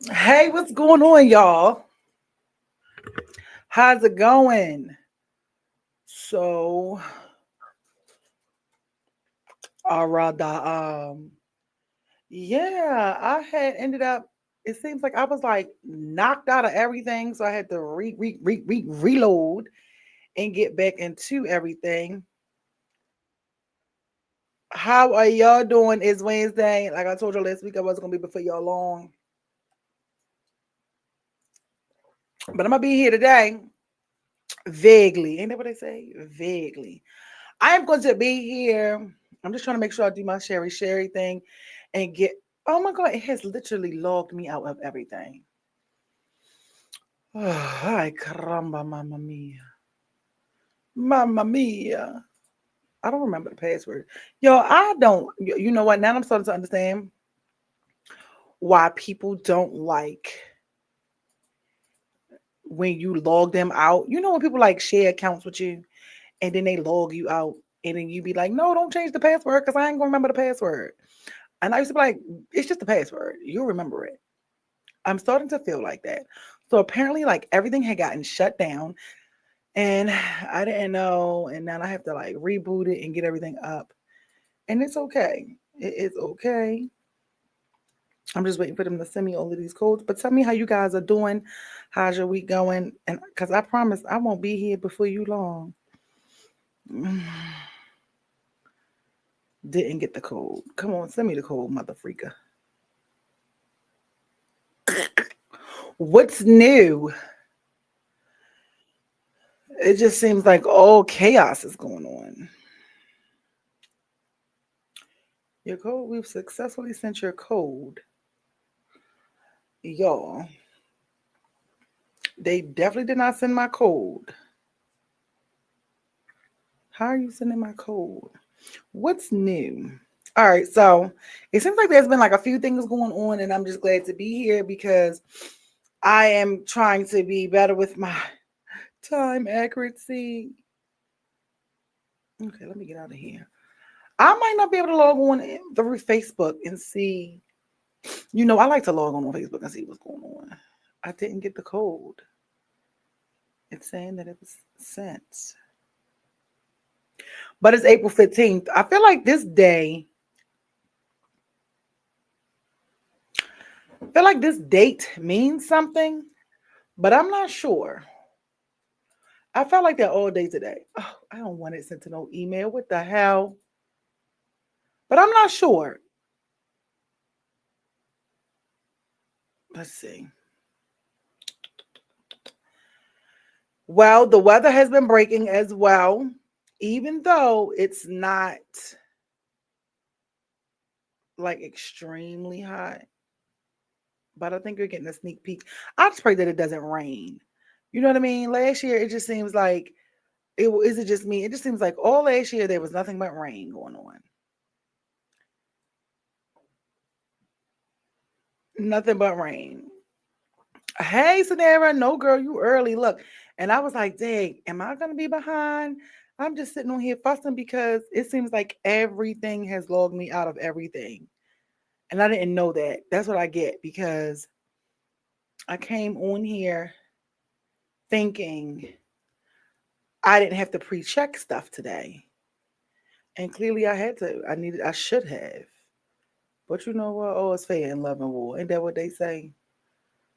Hey, what's going on, y'all? How's it going? So, rather, yeah, I had ended up. It seems like I was like knocked out of everything, so I had to reload and get back into everything. How are y'all doing? It's Wednesday. Like I told you last week, I wasn't gonna be before y'all long, but I'm gonna be here today. Vaguely, ain't that what they say? Vaguely. I am going to be here. I'm just trying to make sure I do my Sherry thing and get. Oh my God, it has literally logged me out of everything. Ay, caramba, mamma mia. Mamma mia. I don't remember the password. Yo, I don't. You know what? Now I'm starting to understand why people don't like when you log them out. You know when people like share accounts with you and then they log you out and then you be like, no, don't change the password because I ain't gonna remember the password. And I used to be like, it's just a password. You'll remember it. I'm starting to feel like that. So apparently, like everything had gotten shut down and I didn't know. And now I have to like reboot it and get everything up. And it's okay. It is okay. I'm just waiting for them to send me all of these codes. But tell me how you guys are doing. How's your week going? And because I promise I won't be here before you long. Didn't get the code. Come on, send me the code, mother freaker. What's new? It just seems like all chaos is going on. Your code, we've successfully sent your code. Y'all, they definitely did not send my code. How are you sending my code? What's new? All right, so it seems like there's been like a few things going on, and I'm just glad to be here because I am trying to be better with my time accuracy. Okay, let me get out of here. I might not be able to log on through Facebook and see. I like to log on Facebook and see what's going on. I didn't get the code. It's saying that it was sent. But it's April 15th. I feel like this date means something, but I'm not sure. I felt like that all day today. Oh, I don't want it sent to no email. What the hell? But I'm not sure. Let's see. Well, the weather has been breaking as well, even though it's not like extremely hot. But I think you're getting a sneak peek. I just pray that it doesn't rain. You know what I mean? Last year, it just seems like is it just me? It just seems like all last year there was nothing but rain going on. Nothing but rain. Hey, Sonara, no girl, you early. Look. And I was like, dang, am I gonna be behind? I'm just sitting on here fussing because it seems like everything has logged me out of everything. And I didn't know that. That's what I get because I came on here thinking I didn't have to pre-check stuff today. And clearly I had to. I should have. But you know what? Oh, it's fair in love and war. Ain't that what they say?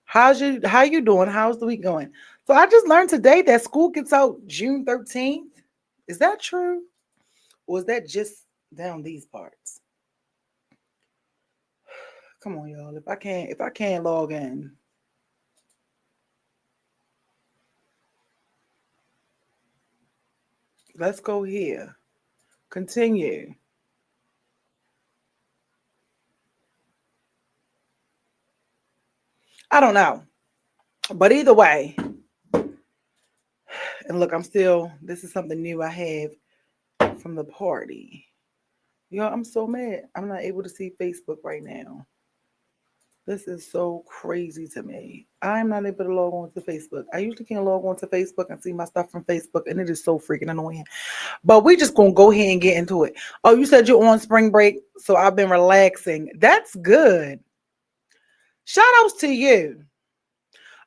How you doing? How's the week going? So I just learned today that school gets out June 13th. Is that true? Or is that just down these parts? Come on, y'all. If I can't log in, let's go here. Continue. I don't know. But either way, and look, this is something new I have from the party. Yo, I'm so mad. I'm not able to see Facebook right now. This is so crazy to me. I'm not able to log on to Facebook. I usually can log on to Facebook and see my stuff from Facebook, and it is so freaking annoying. But we just gonna go ahead and get into it. Oh, you said you're on spring break, so I've been relaxing. That's good. Shout outs to you.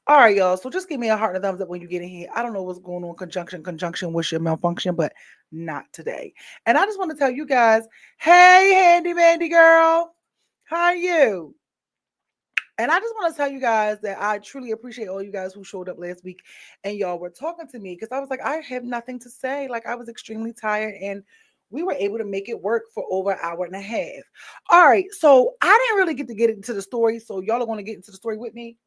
All right, y'all. So just give me a heart and a thumbs up when you get in here. I don't know what's going on, conjunction with your malfunction, but not today. And I just want to tell you guys, hey, handy mandy girl, how are you? And I just want to tell you guys that I truly appreciate all you guys who showed up last week and y'all were talking to me because I was like, I have nothing to say. Like, I was extremely tired and we were able to make it work for over an hour and a half. All right. So I didn't really get into the story. So y'all are going to get into the story with me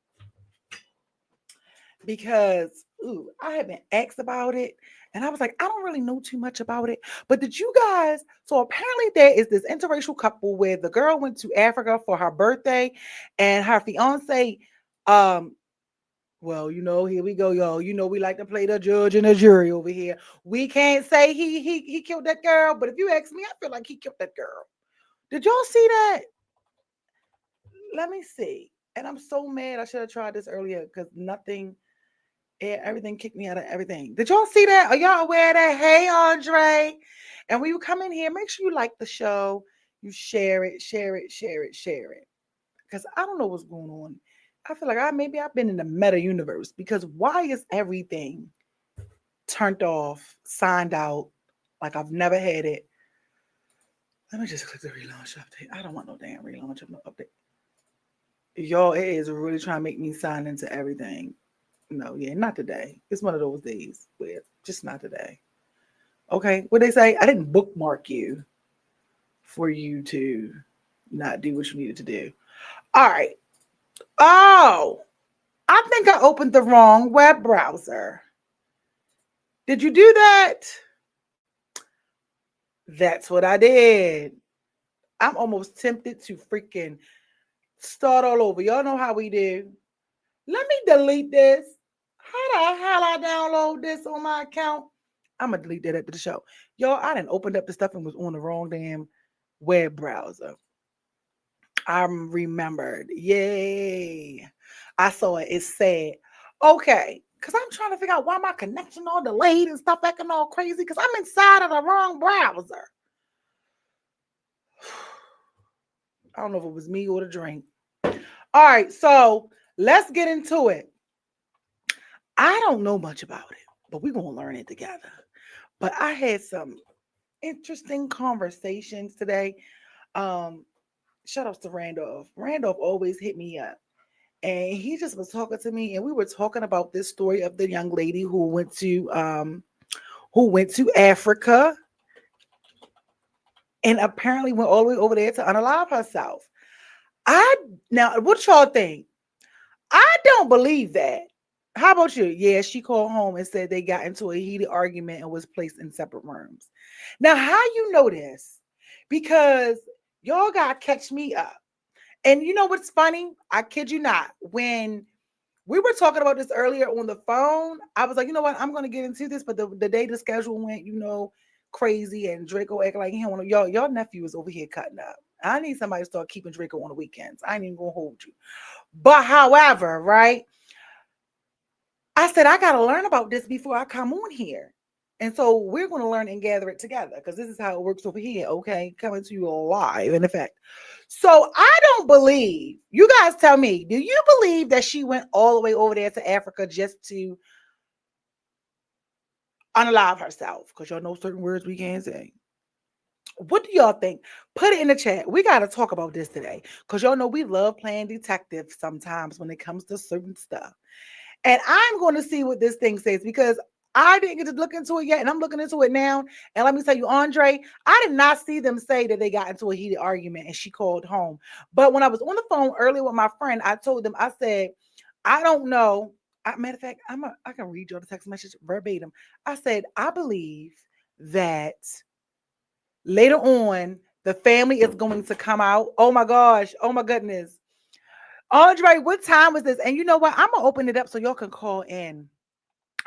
because I had been asked about it. And I was like, I don't really know too much about it. But did you guys? So apparently there is this interracial couple where the girl went to Africa for her birthday and her fiance, um, well, here we go, y'all. We like to play the judge and the jury over here. We can't say he killed that girl, but if you ask me, I feel like he killed that girl. Did y'all see that? Let me see. And I'm so mad. I should have tried this earlier because everything kicked me out of everything. Did y'all see that? Are y'all aware of that? Hey, Andre. And when you come in here, make sure you like the show. You share it, share it, share it, share it. Because I don't know what's going on. I feel like maybe I've been in the meta universe because why is everything turned off, signed out, like I've never had it? Let me just click the relaunch update. I don't want no damn relaunch update. Y'all, it is really trying to make me sign into everything. No, yeah, not today. It's one of those days where just not today. Okay, what they say? I didn't bookmark you for you to not do what you needed to do. All right. Oh, I think I opened the wrong web browser. Did you do that? That's what I did. I'm almost tempted to freaking start all over. Y'all know how we do. Let me delete this. How the hell I download this on my account? I'm gonna delete that after the show. Y'all, I didn't opened up the stuff and was on the wrong damn web browser. I remembered. Yay. I saw it. It said, okay. Because I'm trying to figure out why my connection all delayed and stuff acting all crazy because I'm inside of the wrong browser. I don't know if it was me or the drink. All right, so let's get into it. I don't know much about it, but we're going to learn it together. But I had some interesting conversations today. Shout outs to Randolph. Randolph always hit me up. And he just was talking to me, and we were talking about this story of the young lady who went to Africa and apparently went all the way over there to unalive herself. Now what y'all think? I don't believe that. How about you? Yeah, she called home and said they got into a heated argument and was placed in separate rooms. Now, how you know this? Because y'all got to catch me up. And you know what's funny? I kid you not. When we were talking about this earlier on the phone, I was like, you know what? I'm going to get into this. But the day the schedule went, crazy and Draco acting like he don't want to. Y'all nephew is over here cutting up. I need somebody to start keeping Draco on the weekends. I ain't even going to hold you. But however, right? I said, I got to learn about this before I come on here. And so we're going to learn and gather it together because this is how it works over here. Okay. Coming to you live in effect. So I don't believe, you guys tell me, do you believe that she went all the way over there to Africa just to unalive herself? Because y'all know certain words we can't say. What do y'all think? Put it in the chat. We got to talk about this today because y'all know we love playing detective sometimes when it comes to certain stuff. And I'm going to see what this thing says because I didn't get to look into it yet. And I'm looking into it now. And let me tell you, Andre, I did not see them say that they got into a heated argument and she called home. But when I was on the phone earlier with my friend, I told them, I said, I don't know. Matter of fact, I can read you the text message verbatim. I said, I believe that later on, the family is going to come out. Oh my gosh. Oh my goodness. Andre, what time was this? And you know what? I'm going to open it up so y'all can call in.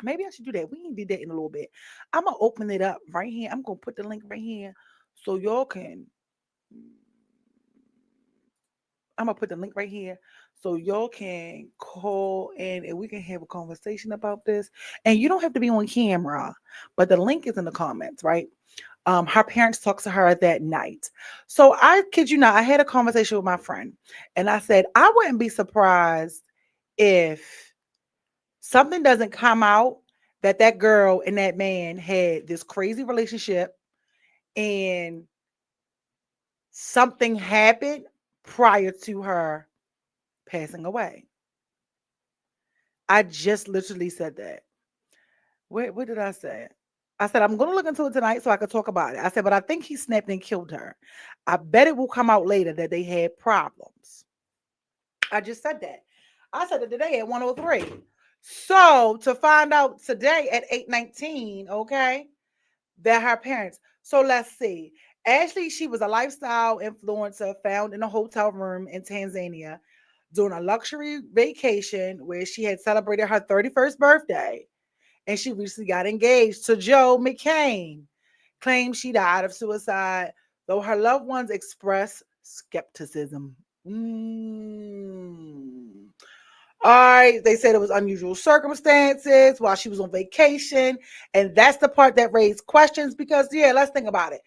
Maybe I should do that. We can do that in a little bit. I'm going to open it up right here. I'm going to put the link right here so y'all can. I'm going to put the link right here so y'all can call in and we can have a conversation about this. And you don't have to be on camera, but the link is in the comments, right? Her parents talked to her that night. So I kid you not, I had a conversation with my friend, and I said I wouldn't be surprised if something doesn't come out that that girl and that man had this crazy relationship and something happened prior to her passing away. I just literally said that. What did I say? I said, I'm going to look into it tonight so I could talk about it. I said, but I think he snapped and killed her. I bet it will come out later that they had problems. I just said that. I said it today at 103. So to find out today at 8:19, okay, that her parents. So let's see. Ashley, she was a lifestyle influencer found in a hotel room in Tanzania during a luxury vacation where she had celebrated her 31st birthday, and she recently got engaged to Joe McCain. Claims she died of suicide, though her loved ones express skepticism. All right, they said it was unusual circumstances while she was on vacation, and that's the part that raised questions because, yeah, let's think about it.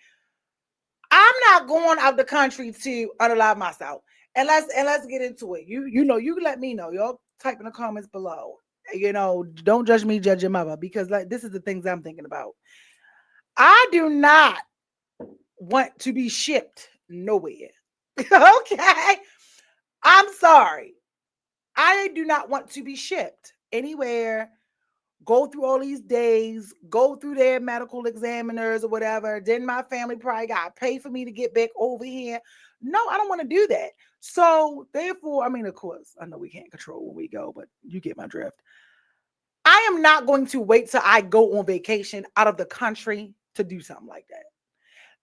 I'm not going out the country to unalive myself, and let's get into it. You can let me know. Y'all type in the comments below. Don't judge me, judge your mother, because like this is the things I'm thinking about. I do not want to be shipped nowhere. Okay, I'm sorry. I do not want to be shipped anywhere, go through all these days, go through their medical examiners or whatever. Then my family probably got to pay for me to get back over here. No, I don't want to do that. So therefore, I mean, of course, I know we can't control where we go, but you get my drift. I am not going to wait till I go on vacation out of the country to do something like that.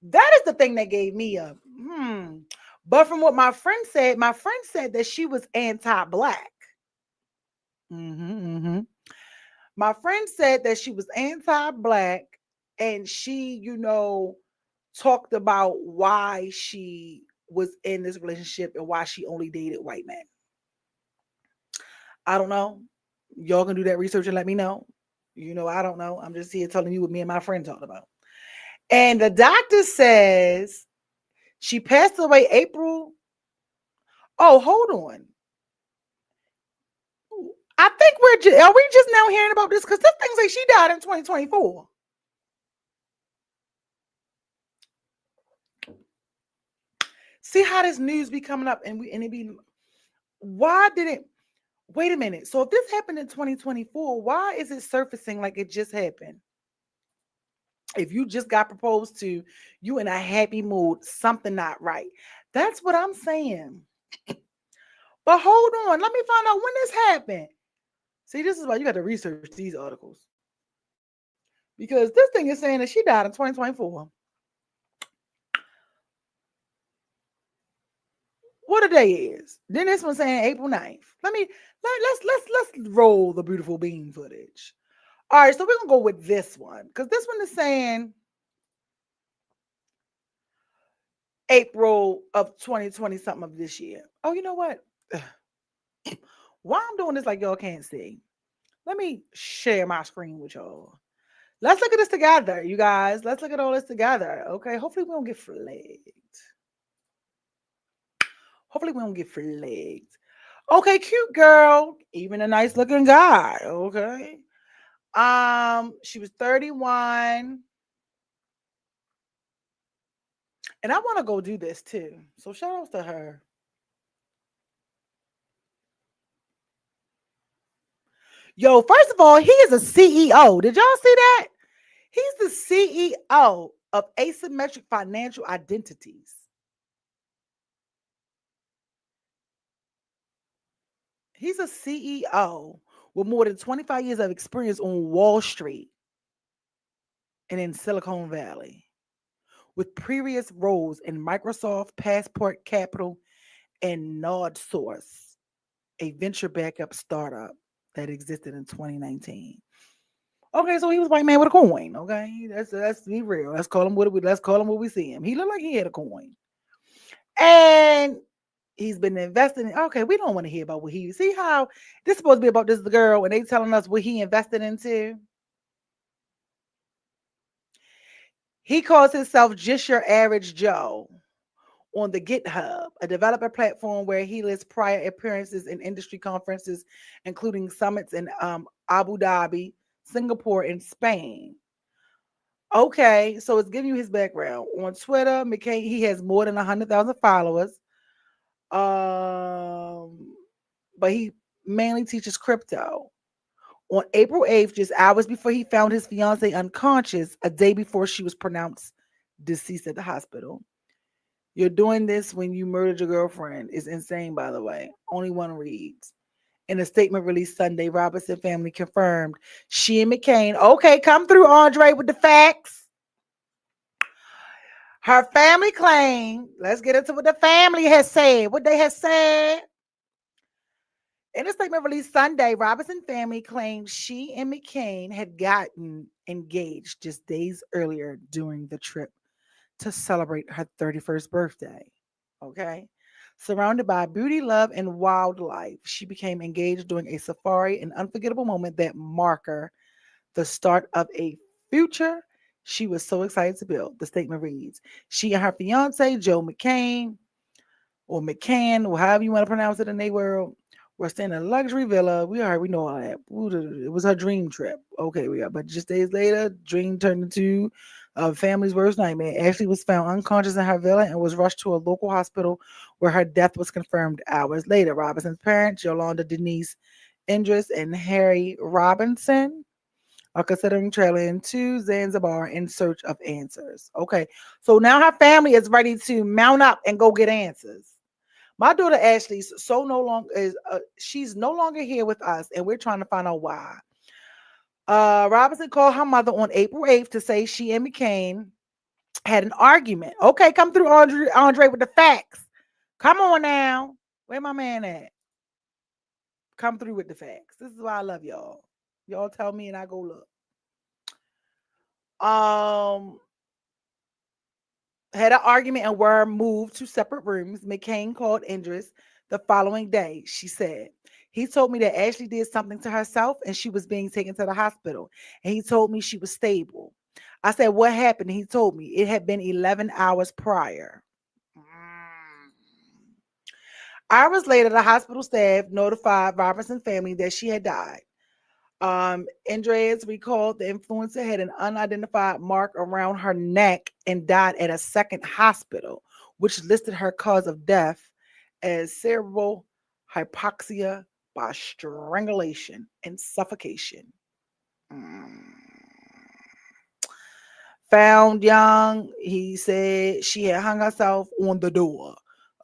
That is the thing that gave me a But from what my friend said that she was anti-black. Mm-hmm. My friend said that she was anti-black, and she, talked about why she was in this relationship and why she only dated white men. I don't know. Y'all can do that research and let me know. I don't know. I'm just here telling you what me and my friend talked about. And the doctor says she passed away April. Oh, hold on. I think are we just now hearing about this? Because this thing say she died in 2024. See how this news be coming up and it be, why did it, wait a minute. So if this happened in 2024, why is it surfacing like it just happened? If you just got proposed to, you in a happy mood, something not right. That's what I'm saying. But hold on, let me find out when this happened. See, this is why you got to research these articles. Because this thing is saying that she died in 2024. What a day is. Then this one's saying April 9th. Let's roll the beautiful bean footage. All right, so we're gonna go with this one because this one is saying April of 2020 something of this year. Oh, you know what? Why I'm doing this like y'all can't see. Let me share my screen with y'all. Let's look at this together, you guys. Let's look at all this together. Okay. Hopefully we don't get flagged. Hopefully we don't get flagged. Okay, cute girl. Even a nice looking guy. Okay. She was 31. And I want to go do this too. So shout outs to her. Yo, first of all, he is a CEO. Did y'all see that? He's the CEO of Asymmetric Financial Identities. He's a CEO with more than 25 years of experience on Wall Street and in Silicon Valley, with previous roles in Microsoft, Passport Capital, and NodSource, a venture backup startup that existed in 2019. Okay, so he was a white man with a coin. Okay, that's be real. Let's call him what we see him. He looked like he had a coin, and he's been investing in. Okay, we don't want to hear about what he. See how this is supposed to be about this girl, and they telling us what he invested into. He calls himself just your average Joe on the GitHub, a developer platform where he lists prior appearances in industry conferences, including summits in Abu Dhabi, Singapore, and Spain. Okay, so it's giving you his background. On Twitter, McCain, he has more than 100,000 followers. Um, but he mainly teaches crypto. On April 8th, just hours before he found his fiancee unconscious, a day before she was pronounced deceased at the hospital. You're doing this when you murdered your girlfriend. Is insane, by the way. Only one reads. In a statement released Sunday, Robinson family confirmed she and McCain. Okay, come through, Andre, with the facts. Her family claimed. Let's get into what the family has said. What they have said. In a statement released Sunday, Robinson family claimed she and McCain had gotten engaged just days earlier during the trip to celebrate her 31st birthday. Okay. Surrounded by beauty, love, and wildlife, she became engaged during a safari, an unforgettable moment that marked the start of a future she was so excited to build. The statement reads, she and her fiance, Joe McCain, or McCann, or however you want to pronounce it in their world, were staying in a luxury villa. We know all that. It was her dream trip. Okay, but just days later, dream turned into a family's worst nightmare. Ashley was found unconscious in her villa and was rushed to a local hospital where her death was confirmed hours later. Robinson's parents, Yolanda Denise Indris and Harry Robinson, are considering traveling to Zanzibar in search of answers. Okay, so now her family is ready to mount up and go get answers. My daughter Ashley's so no longer is she's no longer here with us, and we're trying to find out why. Robinson called her mother on April 8th to say she and McCain had an argument. Okay, come through, Andre, with the facts. Come on now. Where my man at? Come through with the facts. This is why I love y'all. Y'all tell me and I go look. Um, had an argument and were moved to separate rooms. McCain called Indris the following day. She said, he told me that Ashley did something to herself and she was being taken to the hospital. And he told me she was stable. I said, what happened? He told me it had been 11 hours prior. Hours later, the hospital staff notified Robertson's family that she had died. Andreas recalled the influencer had an unidentified mark around her neck and died at a second hospital, which listed her cause of death as cerebral hypoxia by strangulation and suffocation. Mm. Found young, he said she had hung herself on the door,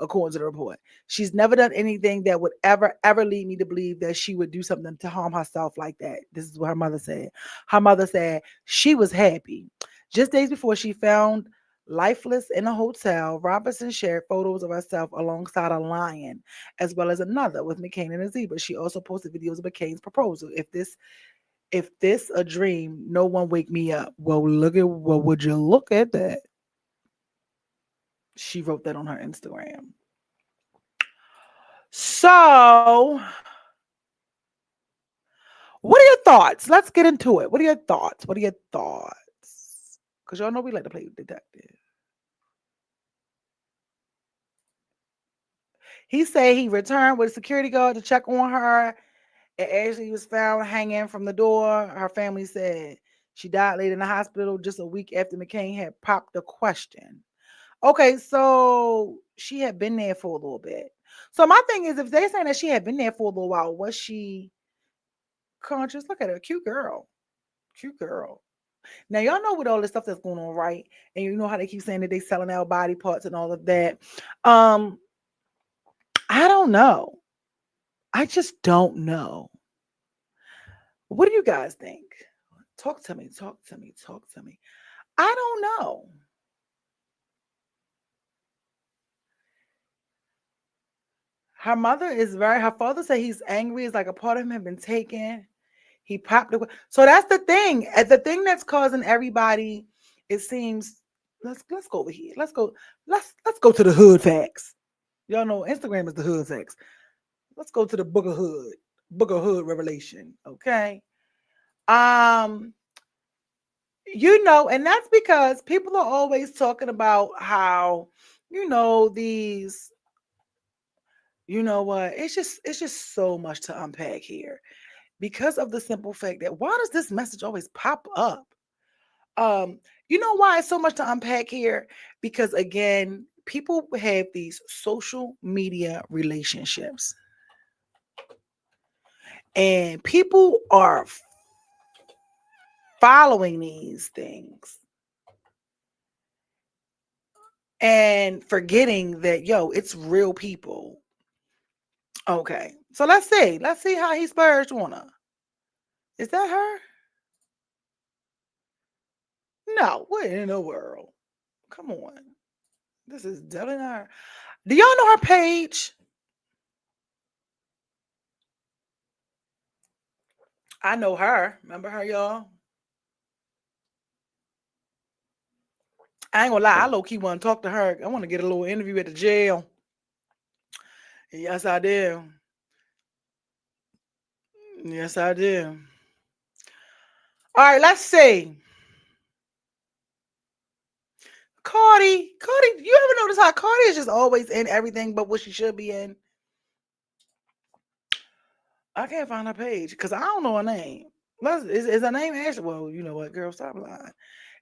according to the report. She's never done anything that would ever lead me to believe that she would do something to harm herself like that. This is what her mother said. Her mother said she was happy. Just days before she found lifeless in a hotel, Robinson shared photos of herself alongside a lion, as well as another with McCain and a zebra. She also posted videos of McCain's proposal. If this a dream, no one wake me up. Would you look at that? She wrote that on her Instagram. So, what are your thoughts? Let's get into it. What are your thoughts? What are your thoughts? Because y'all know we like to play detective. He said he returned with a security guard to check on her and Ashley was found hanging from the door. Her family said she died late in the hospital just a week after McCain had popped the question. Okay, so she had been there for a little bit. So my thing is, if they're saying that she had been there for a little while, was she conscious? Look at her, cute girl, cute girl. Now y'all know with all this stuff that's going on, right? And you know how they keep saying that they selling out body parts and all of that. Um, I don't know. I just don't know. What do you guys think? Talk to me. Talk to me. Talk to me. I don't know. Her mother is very. Her father said he's angry. It's like a part of him had been taken. He popped the. So that's the thing. The thing that's causing everybody. It seems. Let's go over here. Let's go to the hood facts. Y'all know Instagram is the hood facts. Let's go to the book of hood. Book of hood revelation. Okay. Um. And that's because people are always talking about how, these, what? It's just so much to unpack here because of the simple fact that why does this message always pop up? Um, you know why it's so much to unpack here? Because again, people have these social media relationships and people are following these things and forgetting that, it's real people. Okay. So let's see. Let's see how he splurged on her. Is that her? No, what in the world? Come on. This is definitely not her. Do y'all know her page? I know her. Remember her, y'all? I ain't gonna lie, I low key want to talk to her. I want to get a little interview at the jail. Yes, I do. Yes, I do. All right, let's see. Cardi, you ever notice how Cardi is just always in everything but what she should be in? I can't find her page because I don't know her name. Is her name Ashley? Well, you know what, girl, stop lying.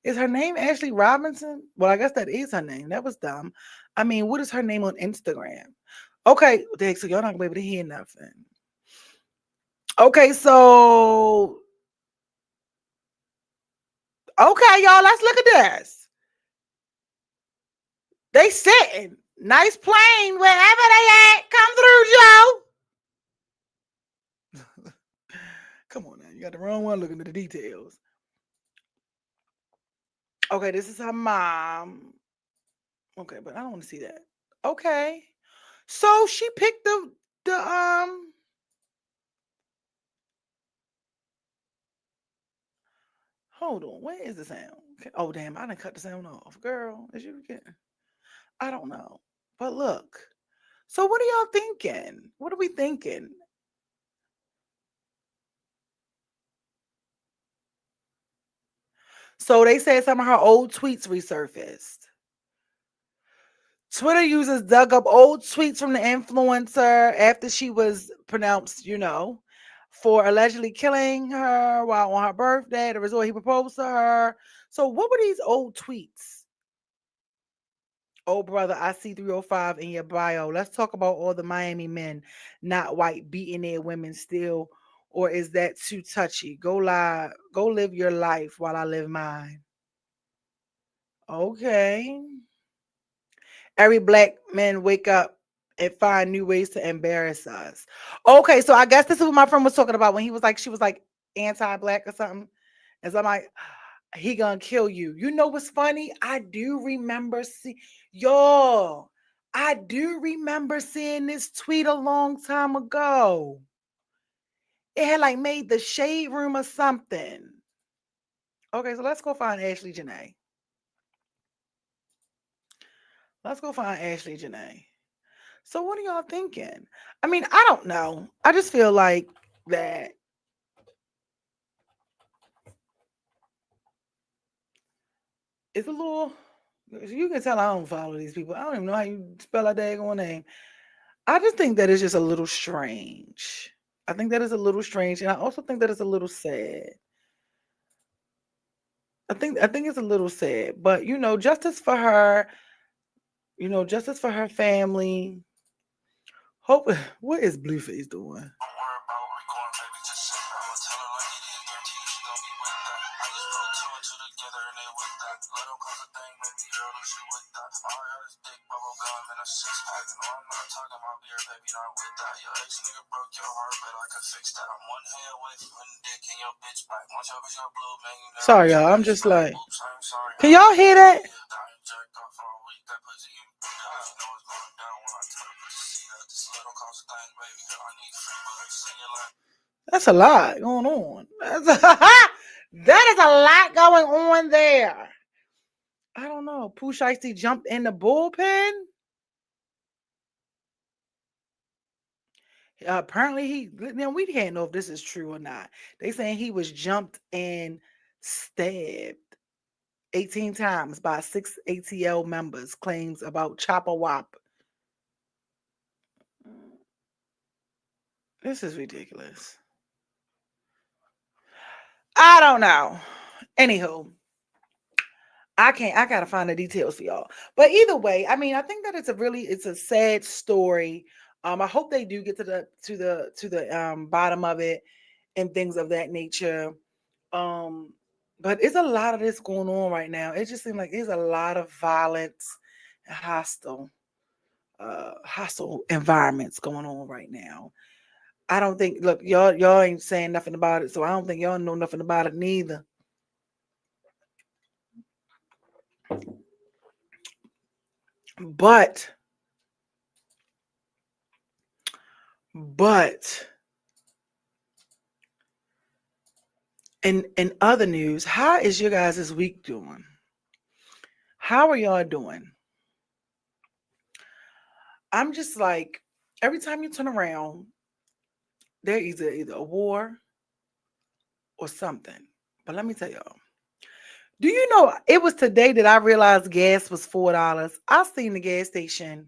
Is her name Ashley Robinson? Well, I guess that is her name. That was dumb. I mean, what is her name on Instagram? Okay, so y'all not gonna be able to hear nothing. Okay, so okay, y'all, let's look at this. They sitting. Nice plane, wherever they at. Come through, Joe. Come on now. You got the wrong one looking at the details. Okay, this is her mom. Okay, but I don't want to see that. Okay. So she picked the hold on, where is the sound? Okay. Oh damn, I done cut the sound off. Girl, is you getting I don't know. But look. So what are y'all thinking? What are we thinking? So they said some of her old tweets resurfaced. Twitter users dug up old tweets from the influencer after she was pronounced, for allegedly killing her while on her birthday. The resort he proposed to her. So what were these old tweets? Oh brother, I see 305 in your bio. Let's talk about all the Miami men, not white, beating their women still. Or is that too touchy? Go live your life while I live mine. Okay. Every black man wake up and find new ways to embarrass us. Okay, so I guess this is what my friend was talking about when he was like, she was like anti-black or something. And so I'm like, he gonna kill you. You know what's funny? Y'all, I do remember seeing this tweet a long time ago. It had like made the shade room or something. Okay, so let's go find Ashley Janae. Let's go find Ashley Janae. So what are y'all thinking? I mean, I don't know. I just feel like that it's a little. You can tell I don't follow these people. I don't even know how you spell a daggone name. I just think that it's just a little strange. I think that is a little strange, and I also think that it's a little sad. I think it's a little sad, but justice for her. Justice for her family. Hope. What is Blueface doing? Sorry, y'all. I'm just like, can y'all hear that? That's a lot going on. That is a lot going on there. I don't know. Pooh Shiesty jumped in the bullpen. Apparently, now we can't know if this is true or not. They saying he was jumped and stabbed. 18 times by 6 ATL members, claims about Chopper Wop. This is ridiculous. I don't know. Anywho, I gotta find the details for y'all. But either way, I mean, I think that it's a sad story. I hope they do get to the bottom of it and things of that nature. Um, but it's a lot of this going on right now. It just seems like there's a lot of violence, and hostile environments going on right now. I don't think. Look, y'all ain't saying nothing about it, so I don't think y'all know nothing about it neither. But but in other news, how is your guys this week doing? How are y'all doing? I'm just like every time you turn around, there is either a war or something. But let me tell y'all. Do you know it was today that I realized gas was $4? I seen the gas station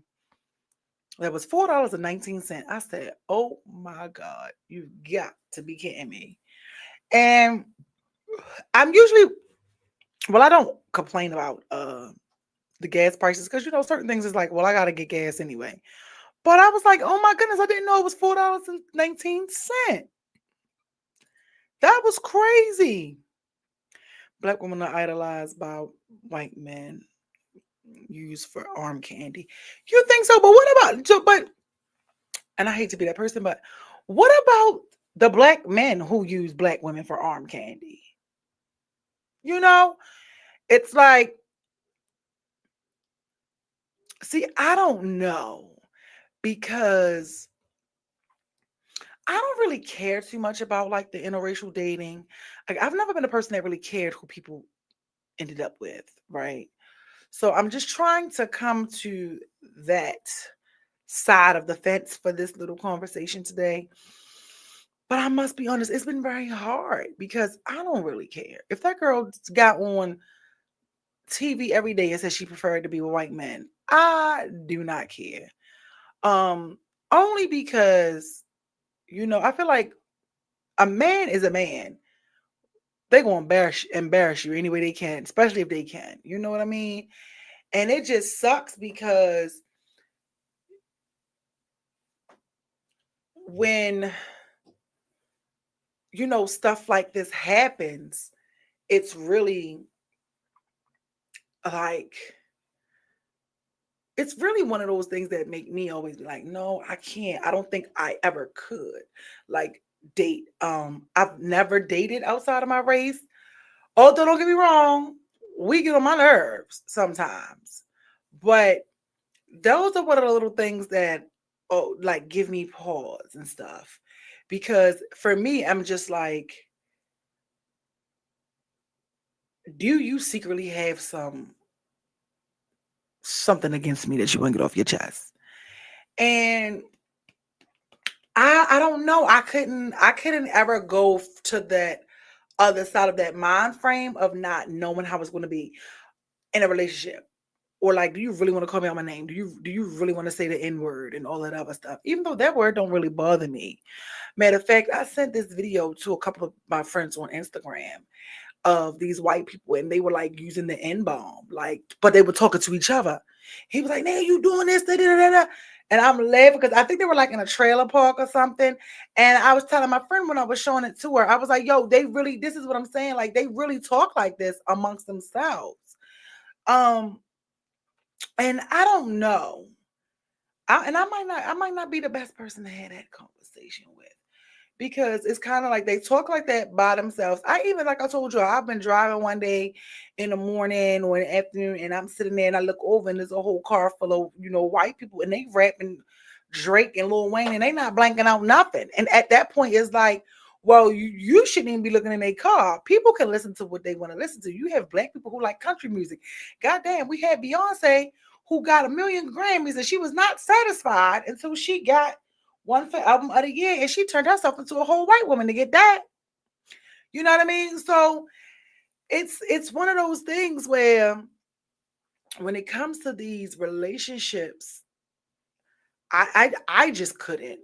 that was $4.19. I said, "Oh my God, you got to be kidding me!" And I'm usually, well, I don't complain about the gas prices because certain things is like, well, I gotta get gas anyway. But I was like, oh my goodness, I didn't know it was $4.19. That was crazy. Black women are idolized by white men, used for arm candy. You think so? But what about and I hate to be that person, but what about the black men who use black women for arm candy? You know, it's like, see, I don't know because I don't really care too much about like the interracial dating. Like, I've never been a person that really cared who people ended up with, right? So I'm just trying to come to that side of the fence for this little conversation today. But I must be honest, it's been very hard because I don't really care. If that girl got on TV every day and said she preferred to be with white men, I do not care. Only because, I feel like a man is a man. They're gonna embarrass you any way they can, especially if they can. You know what I mean? And it just sucks because when stuff like this happens, it's really like it's really one of those things that make me always be like, no, I can't. I don't think I ever could like date. I've never dated outside of my race. Although don't get me wrong, we get on my nerves sometimes. But those are one of the little things that like give me pause and stuff. Because for me, I'm just like, do you secretly have something against me that you want to get off your chest? And I don't know. I couldn't ever go to that other side of that mind frame of not knowing how it's going to be in a relationship. Or like, do you really want to call me out my name? Do you really want to say the N word and all that other stuff? Even though that word don't really bother me. Matter of fact, I sent this video to a couple of my friends on Instagram of these white people, and they were like using the N bomb, like, but they were talking to each other. He was like, "Now you doing this?" Da, da, da, da. And I'm laughing because I think they were like in a trailer park or something. And I was telling my friend when I was showing it to her, I was like, "Yo, they really, this is what I'm saying. Like, they really talk like this amongst themselves." Um, and I don't know. I might not be the best person to have that conversation with because it's kind of like they talk like that by themselves. I even, like I told you, I've been driving one day in the morning or in the afternoon, and I'm sitting there and I look over and there's a whole car full of white people, and they rapping Drake and Lil Wayne, and they not blanking out nothing. And at that point, it's like, well, you shouldn't even be looking in a car. People can listen to what they want to listen to. You have black people who like country music. Goddamn, we had Beyonce who got a million Grammys, and she was not satisfied until she got one for album of the year, and she turned herself into a whole white woman to get that. You know what I mean? So it's one of those things where when it comes to these relationships, I just couldn't,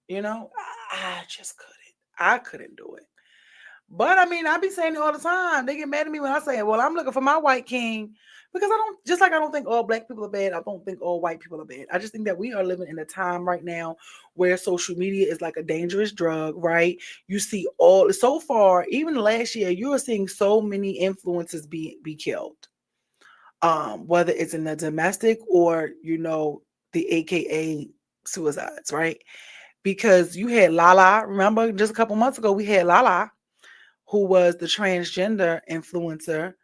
you know, I just couldn't. I couldn't do it. But I mean, I be saying it all the time. They get mad at me when I say, well, I'm looking for my white king. Because I don't, just like I don't think all black people are bad, I don't think all white people are bad. I just think that we are living in a time right now where social media is like a dangerous drug, right? You see all, so far, even last year, you are seeing so many influencers be killed. Whether it's in the domestic or, the AKA suicides, right? Because you had Lala, remember just a couple months ago, we had Lala, who was the transgender influencer,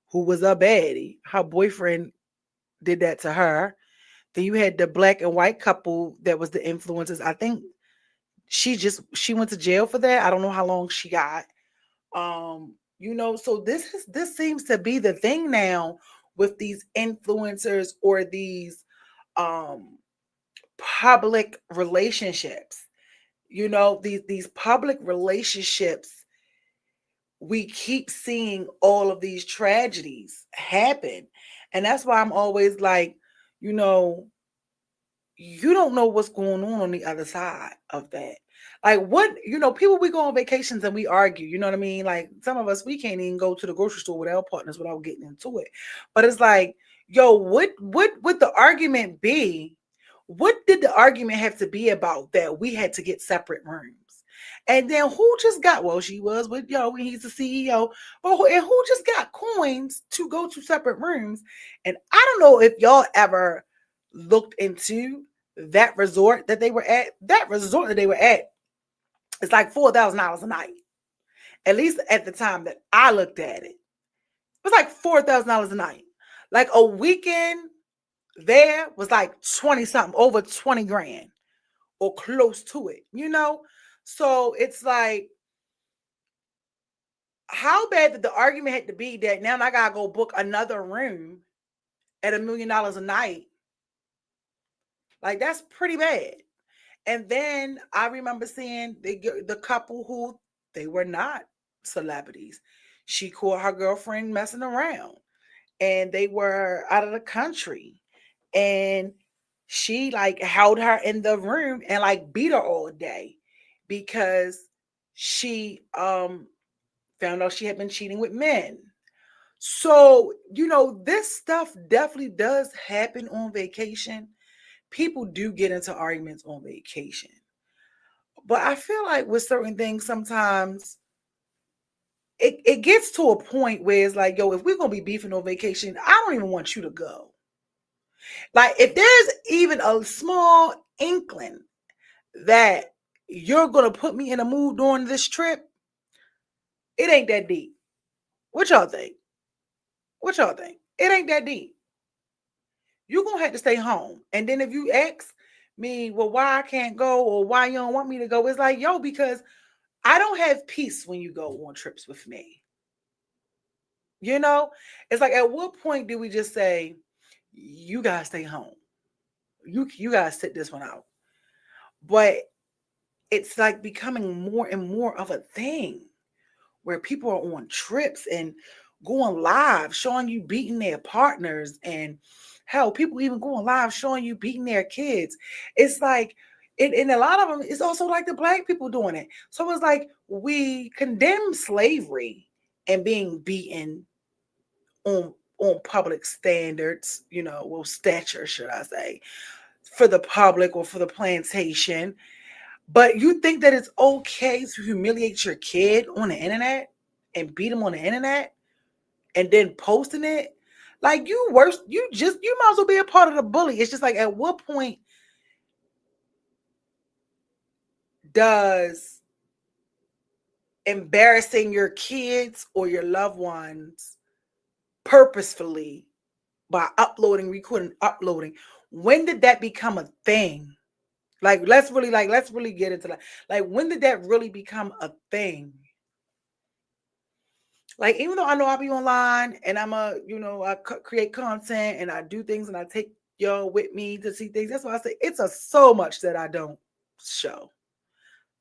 who was a baddie. Her boyfriend did that to her. Then you had the black and white couple that was the influencers. I think she went to jail for that. I don't know how long she got. So this seems to be the thing now with these influencers or these um public relationships. These public relationships, we keep seeing all of these tragedies happen. And that's why I'm always like, you know, you don't know what's going on the other side of that. Like, people, we go on vacations and we argue, you know what I mean? Like, some of us, we can't even go to the grocery store with our partners without getting into it. But it's like, yo, what would the argument be? What did the argument have to be about that we had to get separate rooms? And then who just got, well, she was with, he's the CEO, but who just got coins to go to separate rooms? And I don't know if y'all ever looked into that resort that they were at. That resort that they were at is like $4,000 a night. At least at the time that I looked at it. It was like $4,000 a night. Like a weekend there was like 20 something, over 20 grand or close to it. So it's like, how bad did the argument have to be that now I gotta go book another room at $1,000,000 a night? Like, that's pretty bad. And then I remember seeing the couple who, they were not celebrities. She caught her girlfriend messing around, and they were out of the country, and she like held her in the room and like beat her all day because she found out she had been cheating with men. So, this stuff definitely does happen on vacation. People do get into arguments on vacation. But I feel like with certain things, sometimes it gets to a point where it's like, yo, if we're going to be beefing on vacation, I don't even want you to go. Like, if there's even a small inkling that you're going to put me in a mood during this trip, it ain't that deep. What y'all think? What y'all think? It ain't that deep. You're going to have to stay home. And then if you ask me, well, why I can't go or why you don't want me to go, it's like, yo, because I don't have peace when you go on trips with me. It's like, at what point do we just say, you guys stay home? You guys sit this one out. But it's like becoming more and more of a thing where people are on trips and going live, showing you beating their partners, and hell, people even going live showing you beating their kids. It's like, and a lot of them, it's also like the black people doing it. So it's like we condemn slavery and being beaten on public standards, stature, should I say, for the public or for the plantation. But you think that it's okay to humiliate your kid on the internet and beat him on the internet and then posting it? Like, you might as well be a part of the bully. It's just like, at what point does embarrassing your kids or your loved ones purposefully by recording, uploading, when did that become a thing? Let's really get into that. Like, when did that really become a thing? Like, even though I know I'll be online and I create content and I do things and I take y'all with me to see things. That's why I say it's so much that I don't show.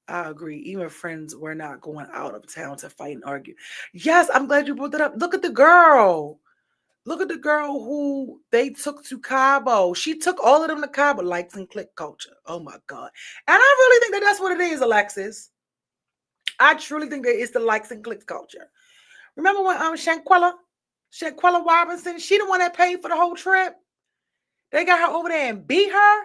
I agree. Even friends were not going out of town to fight and argue. Yes, I'm glad you brought that up. Look at the girl. Look at the girl who they took to Cabo. She took all of them to Cabo, likes and click culture. Oh my God. And I really think that that's what it is, Alexis. I truly think that it's the likes and clicks culture. Remember when Shanquella Robinson, she the one that paid for the whole trip? They got her over there and beat her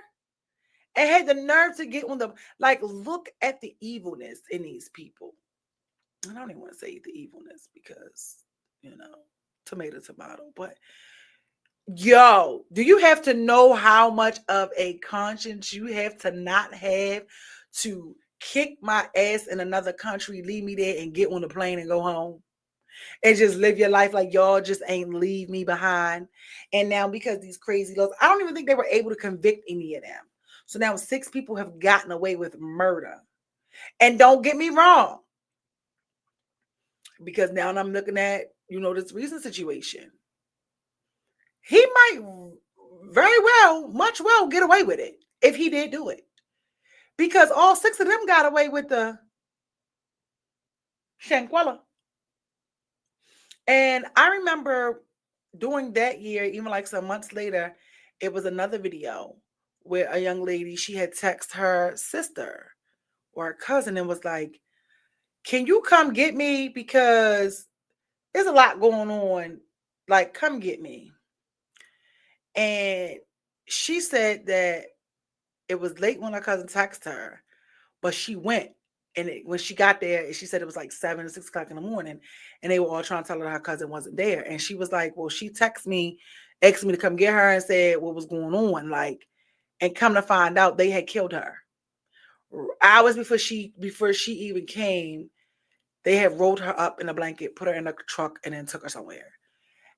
and had the nerve to get on the, like, look at the evilness in these people. I don't even want to say the evilness because, you know, tomato, but yo, do you have to know how much of a conscience you have to not have to kick my ass in another country, leave me there and get on the plane and go home? And just live your life like y'all just ain't leave me behind. And now because these crazy laws, I don't even think they were able to convict any of them. So now 6 people have gotten away with murder. And don't get me wrong, because now I'm looking at, this recent situation. He might very well, much well, get away with it if he did do it. Because all 6 of them got away with the Shanquella. And I remember during that year, even like some months later, it was another video where a young lady, she had texted her sister or her cousin and was like, can you come get me? Because there's a lot going on. Like, come get me. And she said that it was late when her cousin texted her, but she went. And when she got there, she said it was like 7 or 6 o'clock in the morning. And they were all trying to tell her her cousin wasn't there. And she was like, well, she texted me, asked me to come get her and said what was going on. Like, and come to find out they had killed her. Hours before she even came, they had rolled her up in a blanket, put her in a truck, and then took her somewhere.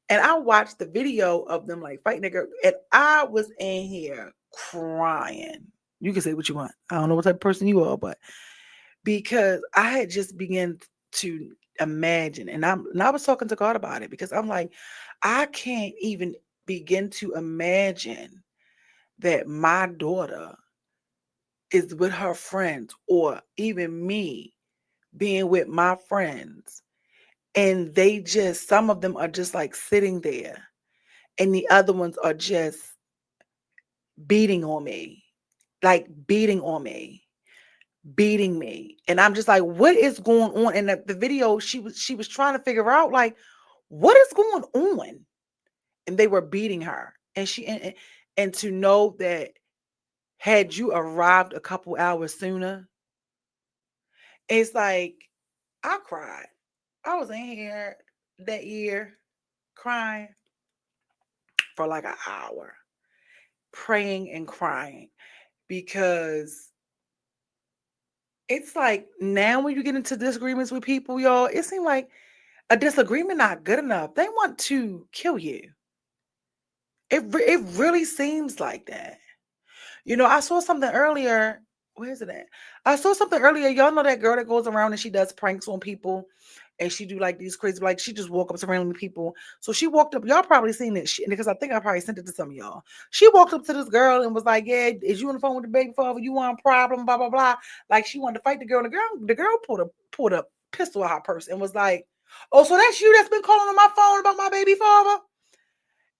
And I watched the video of them like fighting the girl, and I was in here crying. You can say what you want. I don't know what type of person you are, but because I had just begun to imagine, and I was talking to God about it because I'm like, I can't even begin to imagine that my daughter is with her friends, or even me being with my friends, and they just, some of them are just like sitting there, and the other ones are just beating on me, like beating me. And I'm just like, what is going on? And the video, she was trying to figure out, like, what is going on? And they were beating her. And and to know that had you arrived a couple hours sooner, it's like, I cried. I was in here that year crying for like an hour, praying and crying, because it's like now when you get into disagreements with people, y'all, it seems like a disagreement not good enough. They want to kill you. It really seems like that. I saw something earlier. Where is it at? I saw something earlier. Y'all know that girl that goes around and she does pranks on people, and she do like these crazy, like she just walk up to random people. So she walked up. Y'all probably seen it because I think I probably sent it to some of y'all. She walked up to this girl and was like, "Yeah, is you on the phone with the baby father? You want a problem? Blah blah blah." Like she wanted to fight the girl. The girl pulled a pistol out her purse and was like, "Oh, so that's you that's been calling on my phone about my baby father?"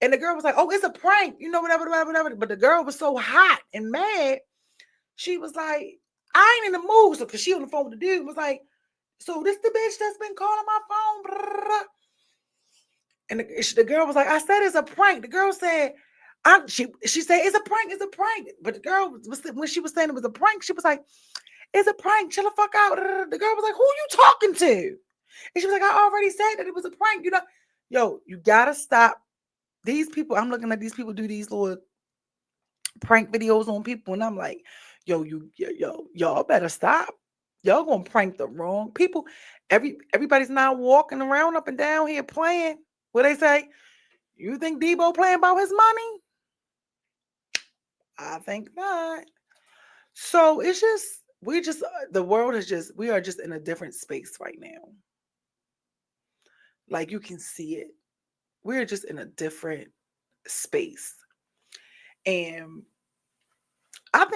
And the girl was like, "Oh, it's a prank, whatever, whatever, whatever." But the girl was so hot and mad. She was like, I ain't in the mood. So, because she on the phone with the dude, was like, so this the bitch that's been calling my phone. Blah, blah, blah. And the girl was like, I said it's a prank. The girl said, she said, it's a prank, it's a prank. But the girl, when she was saying it was a prank, she was like, it's a prank, chill the fuck out. The girl was like, who you talking to? And she was like, I already said that it was a prank. Yo, you gotta stop. These people, I'm looking at these people do these little prank videos on people, and I'm like, y'all better stop. Y'all gonna prank the wrong people. Everybody's not walking around up and down here playing. What they say? You think Debo playing about his money? I think not. So it's just, the world is just, we are just in a different space right now. Like, you can see it. We're just in a different space. And I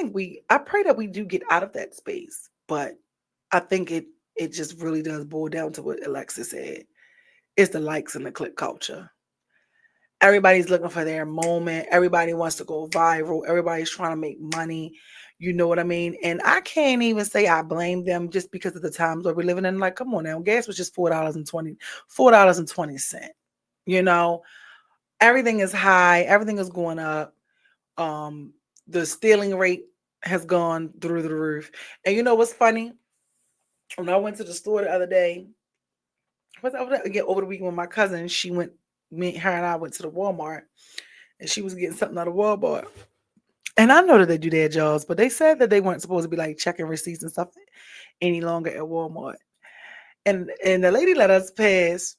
pray that we do get out of that space. But I think it just really does boil down to what Alexis said. It's the likes and the click culture. Everybody's looking for their moment. Everybody wants to go viral. Everybody's trying to make money. You know what I mean? And I can't even say I blame them just because of the times where we're living in. Like, come on now, gas was just $4.20. You know, everything is high. Everything is going up. Um, the stealing rate has gone through the roof. And you know what's funny? When I went to the store the other day, over the weekend with my cousin, her and I went to the Walmart, and she was getting something out of Walmart. And I know that they do their jobs, but they said that they weren't supposed to be like checking receipts and stuff any longer at Walmart. And the lady let us pass,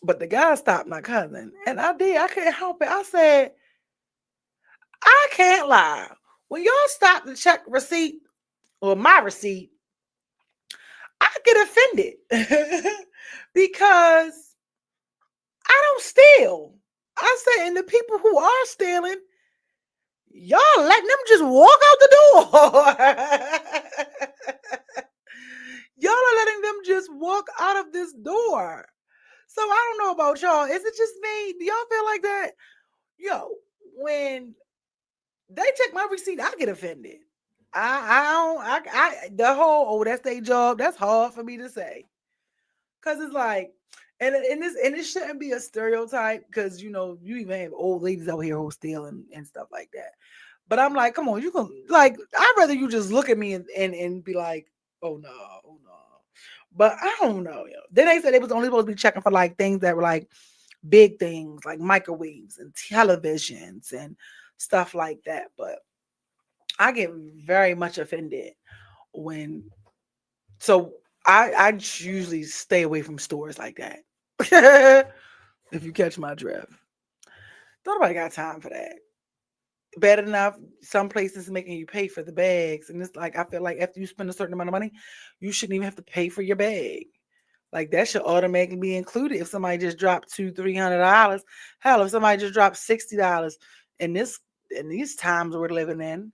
but the guy stopped my cousin. And I couldn't help it. I said, I can't lie. When y'all stop to check receipt or my receipt, I get offended because I don't steal. I said, and the people who are stealing, y'all letting them just walk out the door. Y'all are letting them just walk out of this door. So I don't know about y'all. Is it just me? Do y'all feel like that? Yo, when they check my receipt, I get offended. The whole, oh, that's their job. That's hard for me to say. Cause it's like, and it shouldn't be a stereotype, because you even have old ladies out here who steal and stuff like that. But I'm like, come on, you can, like, I'd rather you just look at me and be like, oh no, oh no. But I don't know, yo. Then they said they was only supposed to be checking for like things that were like big things, like microwaves and televisions and stuff like that. But I get very much offended when, so I usually stay away from stores like that. If you catch my drift. Nobody got time for that. Bad enough, some places making you pay for the bags. And it's like, I feel like after you spend a certain amount of money, you shouldn't even have to pay for your bag. Like, that should automatically be included if somebody just dropped $200-300. Hell, if somebody just dropped $60 in these times we're living in,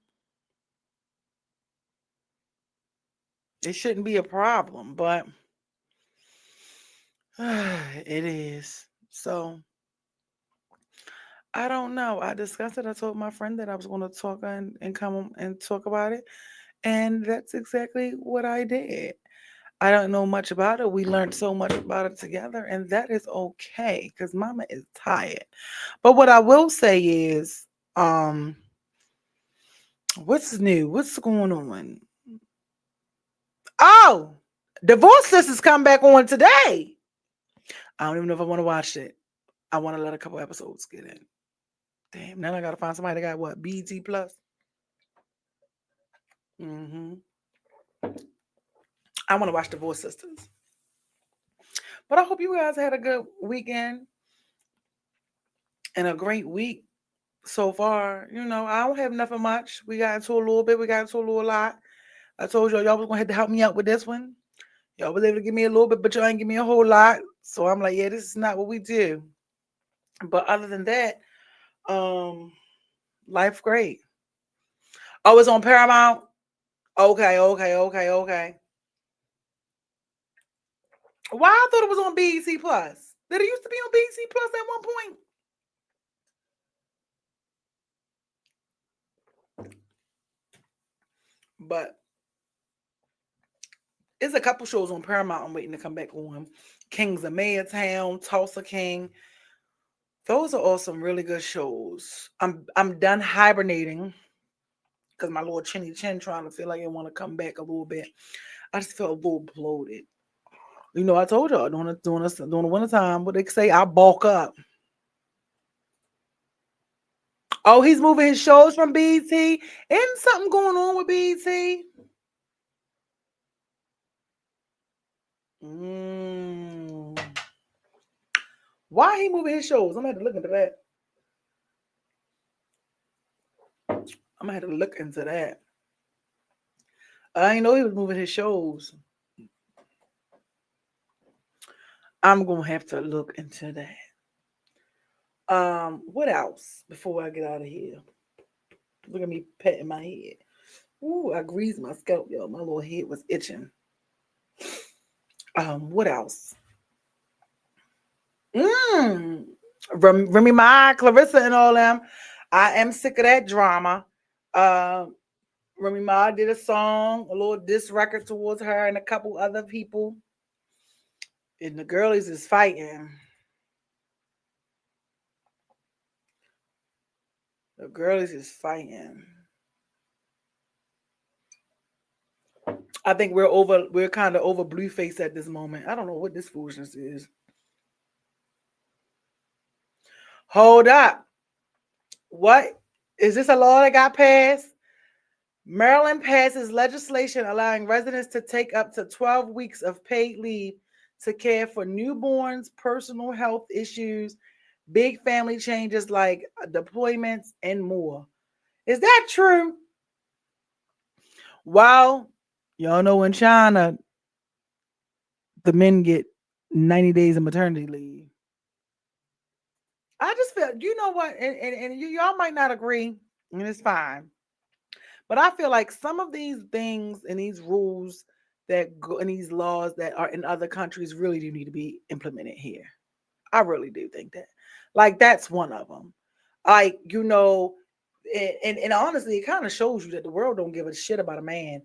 it shouldn't be a problem. But it is. So I don't know. I discussed it. I told my friend that I was going to talk and come and talk about it. And that's exactly what I did. I don't know much about it. We learned so much about it together, and that is okay because mama is tired. But what I will say is, what's new? What's going on? Oh, Divorce Sisters come back on today. I don't even know if I want to watch it. I want to let a couple episodes get in. Damn, now I gotta find somebody that got what? BT Plus. hmm I want to watch Divorce Sisters. But I hope you guys had a good weekend and a great week so far. I don't have nothing much. We got into a little bit. We got into a little lot. I told y'all was gonna have to help me out with this one. Y'all was able to give me a little bit, but y'all ain't give me a whole lot. So I'm like, yeah, this is not what we do. But other than that, um, life great. Oh, it's on Paramount. Okay, okay, okay, okay. Why, I thought it was on BEC Plus. Did it used to be on BEC Plus at one point? But it's a couple shows on Paramount I'm waiting to come back on. Kings of Mayertown, Tulsa King. Those are all some really good shows. I'm done hibernating because my little chinny chin trying to feel like it want to come back a little bit. I just feel a little bloated. I told y'all during the winter time, what they say, I bulk up. Oh, he's moving his shows from BT. Isn't something going on with BT? Mm. Why he moving his shows? I'm gonna have to look into that. I'm gonna have to look into that. I didn't know he was moving his shows. I'm gonna have to look into that. What else before I get out of here? Look at me patting my head. Ooh, I greased my scalp, yo. My little head was itching. What else? Mm. Remy Ma, Clarissa, and all them. I am sick of that drama. Um, Remy Ma did a song, a little diss record towards her and a couple other people, and the girlies is fighting. The girlies is fighting. I think we're kind of over Blueface at this moment. I don't know what this foolishness is. Hold up. What? Is this a law that got passed? Maryland passes legislation allowing residents to take up to 12 weeks of paid leave to care for newborns, personal health issues, big family changes like deployments, and more. Is that true? Well, y'all know in China, the men get 90 days of maternity leave. I just feel, you know what, and y'all might not agree, and it's fine. But I feel like some of these things and these rules that go and these laws that are in other countries really do need to be implemented here. I really do think that. Like that's one of them. Like, and honestly, it kind of shows you that the world don't give a shit about a man,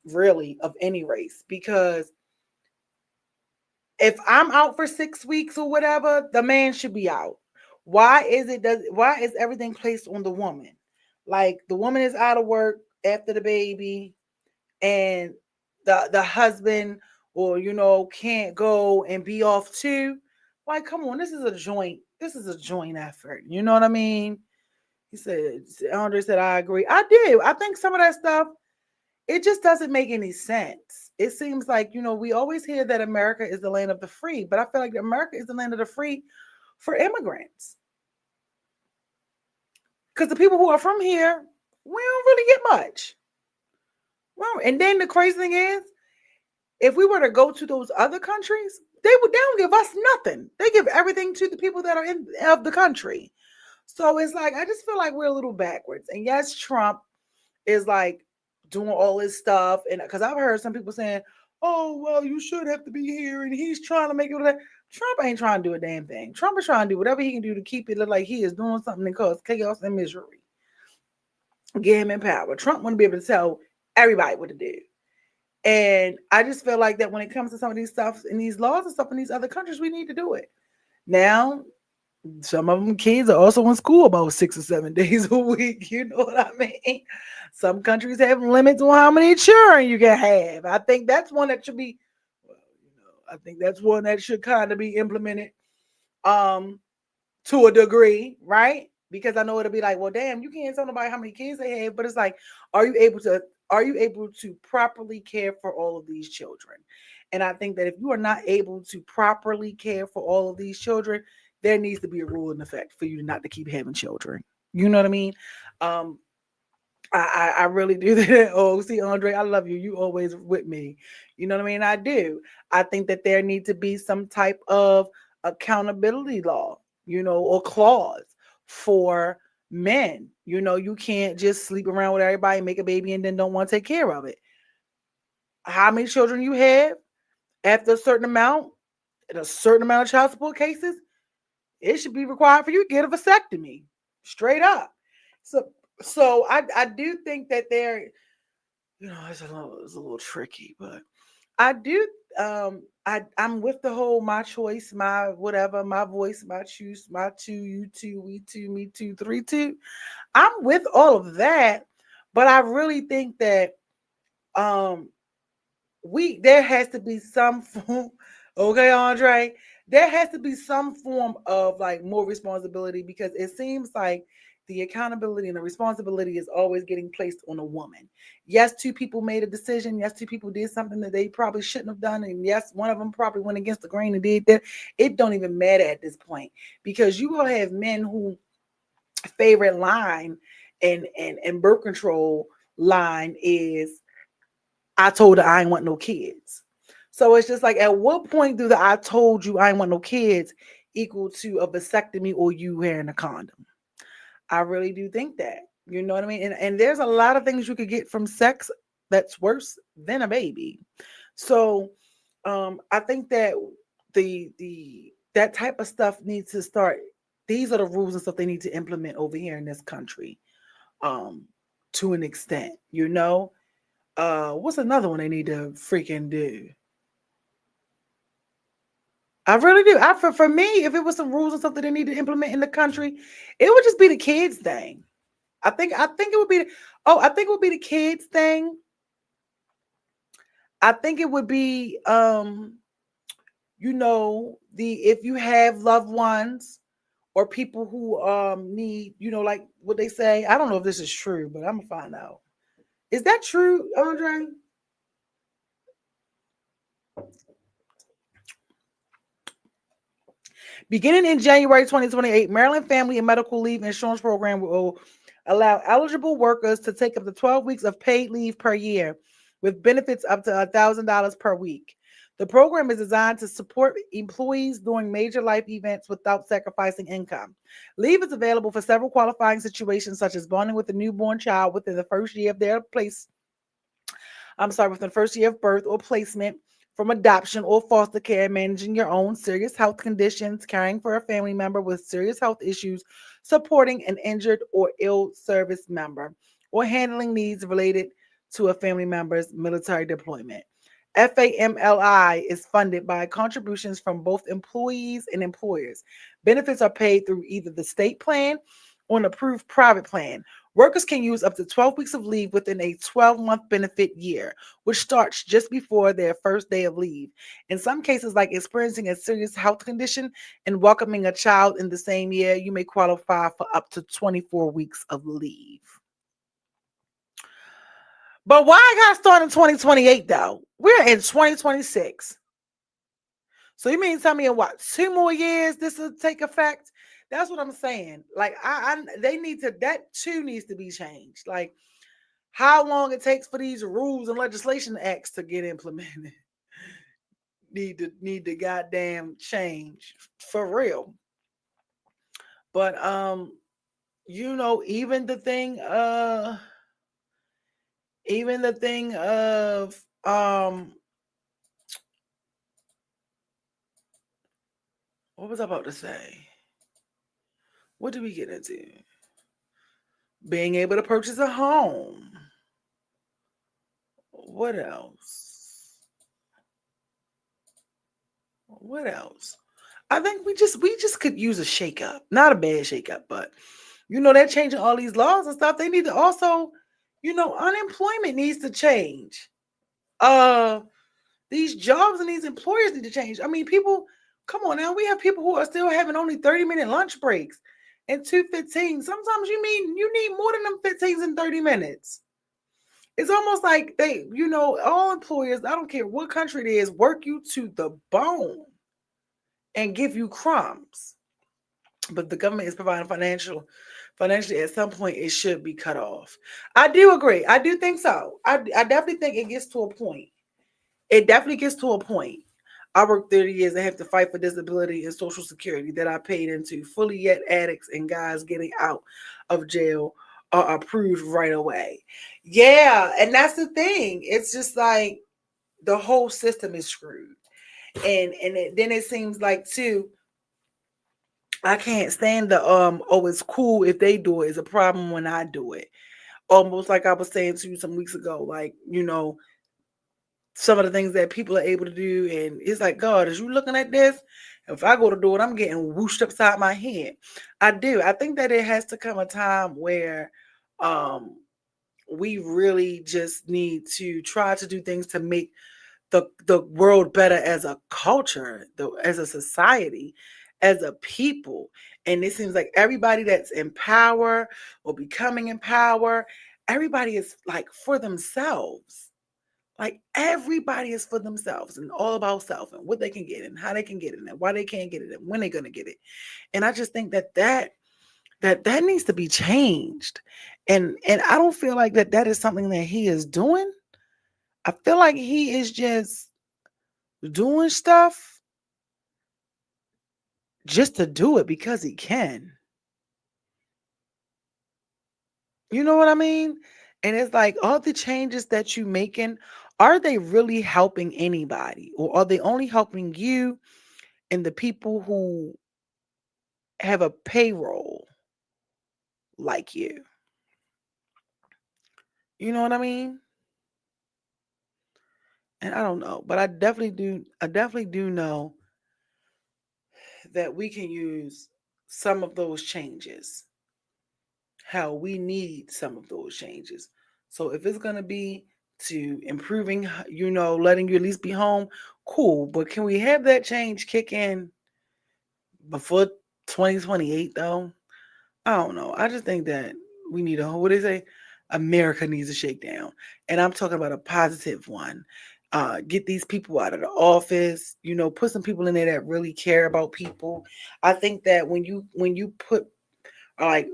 really of any race. Because if I'm out for 6 weeks or whatever, the man should be out. Why is everything placed on the woman? Like the woman is out of work after the baby, and the husband or can't go and be off too. Like, come on, this is a joint effort. You know what I mean? He said, Andre said, I agree. I do. I think some of that stuff, it just doesn't make any sense. It seems like, we always hear that America is the land of the free, but I feel like America is the land of the free for immigrants. Because the people who are from here, we don't really get much. Well, and then the crazy thing is, if we were to go to those other countries, they don't give us nothing. They give everything to the people that are in of the country. So it's like I just feel like we're a little backwards. And yes, Trump is like doing all this stuff, and because I've heard some people saying, "Oh, well, you should have to be here," and he's trying to make it. Trump ain't trying to do a damn thing. Trump is trying to do whatever he can do to keep it look like he is doing something that cause chaos and misery. Get him in power. Trump want to be able to tell everybody what to do. And I just feel like that when it comes to some of these stuff and these laws and stuff in these other countries, we need to do it. Now, some of them kids are also in school about 6 or 7 days a week. You know what I mean? Some countries have limits on how many children you can have. I think that's one that should be, well, I think that's one that should kind of be implemented to a degree, right? Because I know it'll be like, well, damn, you can't tell nobody how many kids they have, but it's like, are you able to properly care for all of these children? And I think that if you are not able to properly care for all of these children, there needs to be a rule in effect for you not to keep having children. You know what I mean? Um, I really do that. Oh, see, Andre, I love you. You always with me. You know what I mean? I do. I think that there needs to be some type of accountability law, or clause for men. You can't just sleep around with everybody, make a baby, and then don't want to take care of it. How many children you have after a certain amount, in a certain amount of child support cases, it should be required for you to get a vasectomy, straight up. So I do think that it's a little tricky, but I do I'm with the whole my choice, my whatever, my voice, my choose, my two, you two, we two, me two, three two. I'm with all of that, but I really think that um there has to be some form, okay, Andre, there has to be some form of like more responsibility, because it seems like the accountability and the responsibility is always getting placed on a woman. Yes, two people made a decision. Yes, two people did something that they probably shouldn't have done. And yes, one of them probably went against the grain and did that. It don't even matter at this point, because you will have men who favorite line and birth control line is, I told her I ain't want no kids. So it's just like, at what point do the I told you I ain't want no kids equal to a vasectomy or you wearing a condom? I really do think that. You know what I mean? And there's a lot of things you could get from sex that's worse than a baby. So I think that the that type of stuff needs to start. These are the rules and stuff they need to implement over here in this country. Um, to an extent, you know. What's another one they need to freaking do? I really do. For me, if it was some rules and stuff that they need to implement in the country, it would just be the kids thing. I think it would be I think it would be the kids thing. I think it would be the if you have loved ones or people who need, like what they say. I don't know if this is true, but I'm gonna find out. Is that true, Andre? Beginning in January 2028, Maryland Family and Medical Leave Insurance Program will allow eligible workers to take up to 12 weeks of paid leave per year, with benefits up to $1,000 per week. The program is designed to support employees during major life events without sacrificing income. Leave is available for several qualifying situations, such as bonding with a newborn child within the first year of their place within the first year of birth or placement, from adoption or foster care, managing your own serious health conditions, caring for a family member with serious health issues, supporting an injured or ill service member, or handling needs related to a family member's military deployment. FAMLI is funded by contributions from both employees and employers. Benefits are paid through either the state plan or an approved private plan. Workers can use up to 12 weeks of leave within a 12-month benefit year, which starts just before their first day of leave. In some cases, like experiencing a serious health condition and welcoming a child in the same year, you may qualify for up to 24 weeks of leave. But why I got to start in 2028 though? We're in 2026. So you mean tell me in what, 2 more years this will take effect? That's what I'm saying. Like they need to, that too needs to be changed. Like how long it takes for these rules and legislation acts to get implemented need to goddamn change for real. But even the thing of what was I about to say? What did we get into? Being able to purchase a home. What else? What else? I think we just could use a shakeup. Not a bad shakeup, but they're changing all these laws and stuff. They need to also, unemployment needs to change. Uh these jobs and these employers need to change. I mean, people, come on now. We have people who are still having only 30-minute lunch breaks and 2:15. Sometimes you need more than them 15s and 30 minutes. It's almost like all employers, I don't care what country it is, work you to the bone and give you crumbs. But the government is providing financially at some point it should be cut off. I do agree. I do think so. I definitely think it gets to a point. It definitely gets to a point. I worked 30 years and have to fight for disability and social security that I paid into. Fully yet addicts and guys getting out of jail are approved right away. Yeah, and that's the thing. It's just like the whole system is screwed. Then it seems like too, I can't stand the it's cool if they do it. It's a problem when I do it. Almost like I was saying to you some weeks ago, like, some of the things that people are able to do. And it's like, God, as you looking at this, if I go to do it, I'm getting whooshed upside my head. I do. I think that it has to come a time where we really just need to try to do things to make the world better as a culture, as a society, as a people. And it seems like everybody that's in power or becoming in power, everybody is like for themselves. Like everybody is for themselves and all about self and what they can get and how they can get it and why they can't get it and when they're gonna get it. And I just think that needs to be changed. And I don't feel like that is something that he is doing. I feel like he is just doing stuff just to do it because he can. You know what I mean? And it's like all the changes that you making, are they really helping anybody? Or are they only helping you and the people who have a payroll like you? You know what I mean? And I don't know, but I definitely do know that we can use some of those changes. How we need some of those changes. So if it's going to be to improving, letting you at least be home, cool. But can we have that change kick in before 2028 though? I don't know. I just think that we need what do they say? America needs a shakedown. And I'm talking about a positive one. Get these people out of the office, put some people in there that really care about people. I think that when you put like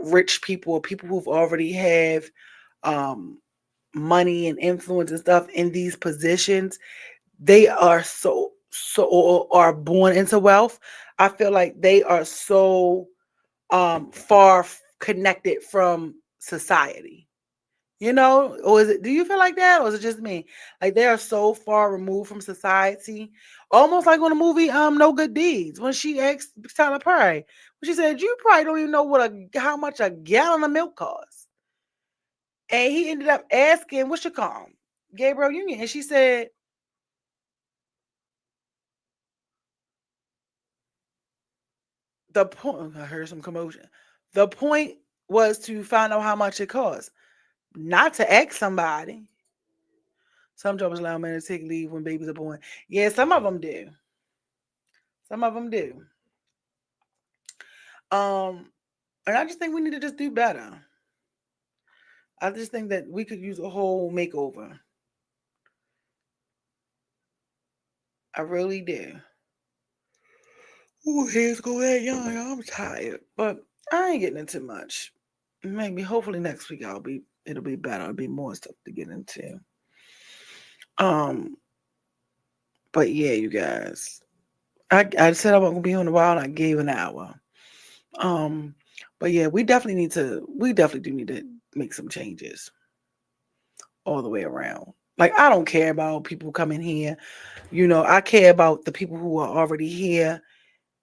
rich people or people who've already have um money and influence and stuff in these positions, they are or are born into wealth. I feel like they are so connected from society. Or do you feel like that, or is it just me? Like they are so far removed from society, almost like on the movie No Good Deeds, when she asked Tyler Perry, when she said, "You probably don't even know how much a gallon of milk costs," and he ended up asking, "What's your call, Gabriel Union?" And she said, "The point." I heard some commotion. The point was to find out how much it costs, not to ask somebody. Some jobs allow men to take leave when babies are born. Yeah, some of them do. Some of them do. Um, and I just think we need to just do better. I just think that we could use a whole makeover. I really do. Ooh, here's go that young. I'm tired, but I ain't getting into much. Maybe, hopefully next week it'll be better. It'll be more stuff to get into. Um, but yeah, you guys. I said I wasn't gonna be on a while, and I gave an hour. Um, but yeah, we definitely do need to make some changes all the way around. Like I don't care about people coming here. I care about the people who are already here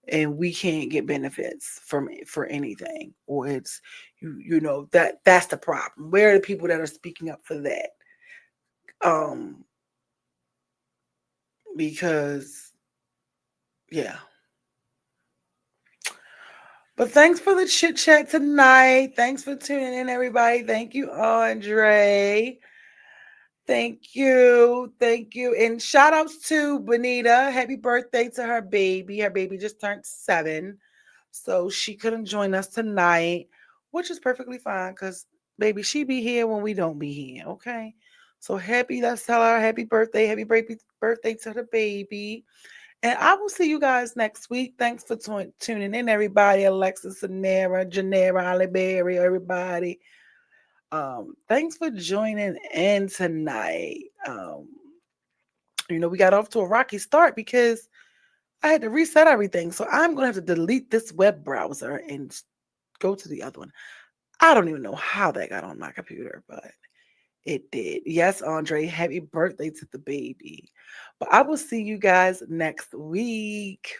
and we can't get benefits from for anything. Or it's that's the problem. Where are the people that are speaking up for that? Um, because yeah. But thanks for the chit chat tonight. Thanks for tuning in, everybody. Thank you, Andre. Thank you. Thank you. And shout outs to Bonita. Happy birthday to her baby. Her baby just turned 7. So she couldn't join us tonight, which is perfectly fine because, baby, she be here when we don't be here. Okay. So let's tell her happy birthday. Happy birthday to the baby. And I will see you guys next week. Thanks for tuning in, everybody. Alexis, Sanera, Janera, Oliberry, everybody. Thanks for joining in tonight. We got off to a rocky start because I had to reset everything. So I'm gonna have to delete this web browser and go to the other one. I don't even know how that got on my computer, but it did. Yes, Andre, happy birthday to the baby. But I will see you guys next week.